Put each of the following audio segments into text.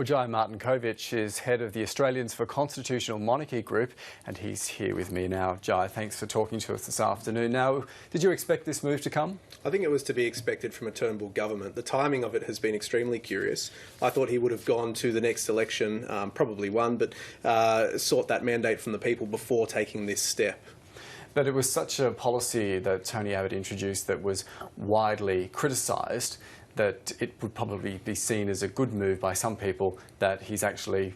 Well, Jai Martinkovich is head of the Australians for Constitutional Monarchy group, and he's here with me now. Jai, thanks for talking to us this afternoon. Now, did you expect this move to come? I think it was to be expected from a Turnbull government. The timing of it has been extremely curious. I thought he would have gone to the next election, probably won, but sought that mandate from the people before taking this step. But it was such a policy that Tony Abbott introduced that was widely criticised that it would probably be seen as a good move by some people that he's actually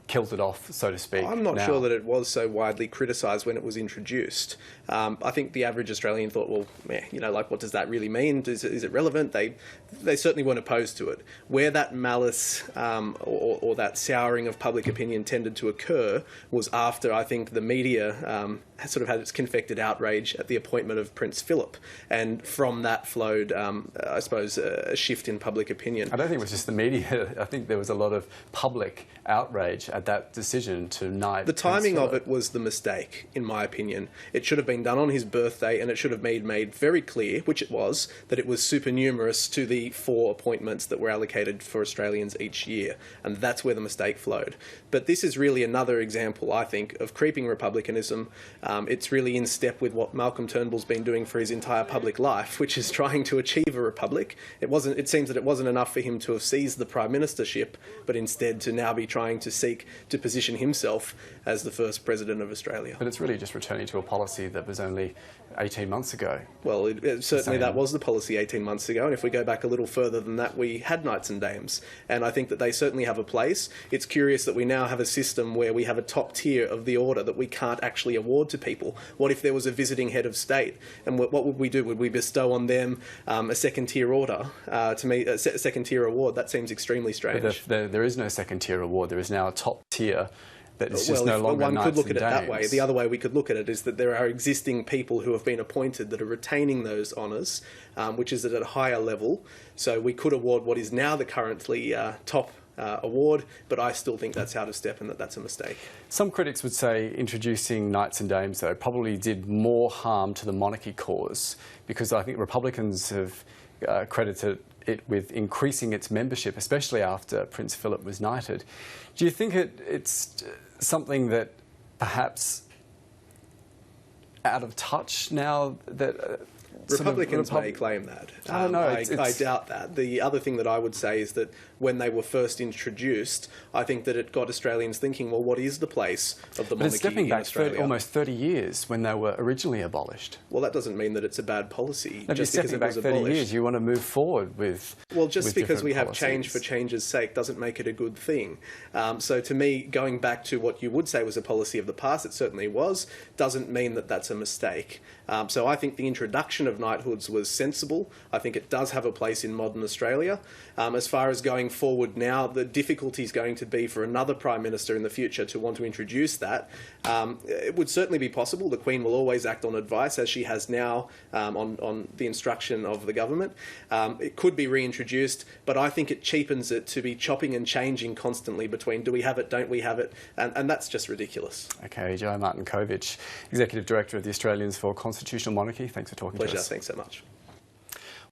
killed it off, so to speak. I'm not sure that it was so widely criticised when it was introduced. I think the average Australian thought, well, what does that really mean? Is it relevant? They certainly weren't opposed to it. Where that malice or that souring of public opinion tended to occur was after, I think, the media sort of had its confected outrage at the appointment of Prince Philip. And from that flowed, I suppose, a shift in public opinion. I don't think it was just the media. I think there was a lot of public outrage at that decision to knight The timing of it was the mistake, in my opinion. It should have been done on his birthday, and it should have been made very clear, which it was, that it was supernumerous to the 4 appointments that were allocated for Australians each year. And that's where the mistake flowed. But this is really another example, I think, of creeping republicanism. It's really in step with what Malcolm Turnbull's been doing for his entire public life, which is trying to achieve a republic. It seems that it wasn't enough for him to have seized the prime ministership, but instead to now be trying to seek to position himself as the first president of Australia. But it's really just returning to a policy that was only 18 months ago. Well, certainly that was the policy 18 months ago, and if we go back a little further than that, we had knights and dames, and I think that they certainly have a place. It's curious that we now have a system where we have a top tier of the order that we can't actually award to people. What if there was a visiting head of state, and what would we do? Would we bestow on them a second-tier order? To me, a second-tier award, that seems extremely strange. But there is no second-tier award. There is now a top tier. That it's just no longer one could look at it dames. that way. The other way we could look at it is that there are existing people who have been appointed that are retaining those honours, which is at a higher level. So we could award what is now the currently top award, but I still think that's out of step and that's a mistake. Some critics would say introducing knights and dames, though, probably did more harm to the monarchy cause, because I think Republicans have credited it with increasing its membership, especially after Prince Philip was knighted. Do you think it's something that perhaps out of touch now that Republicans may claim that. I don't know. I doubt that. The other thing that I would say is that when they were first introduced, I think that it got Australians thinking, well, what is the place of the monarchy in Australia? But it's stepping back almost 30 years when they were originally abolished. Well, that doesn't mean that it's a bad policy. No, just because it was abolished. 30 years, you want to move forward with Well, just because we have policies. change for change's sake doesn't make it a good thing. So to me, going back to what you would say was a policy of the past, it certainly was, doesn't mean that that's a mistake. So I think the introduction of knighthoods was sensible. I think it does have a place in modern Australia. As far as going forward now, the difficulty is going to be for another Prime Minister in the future to want to introduce that. It would certainly be possible. The Queen will always act on advice, as she has now on the instruction of the government. It could be reintroduced, but I think it cheapens it to be chopping and changing constantly between do we have it, don't we have it, and that's just ridiculous. Okay, Jai Martinkovich, Executive Director of the Australians for Constitutional Monarchy, thanks for talking to us. Pleasure, thanks so much.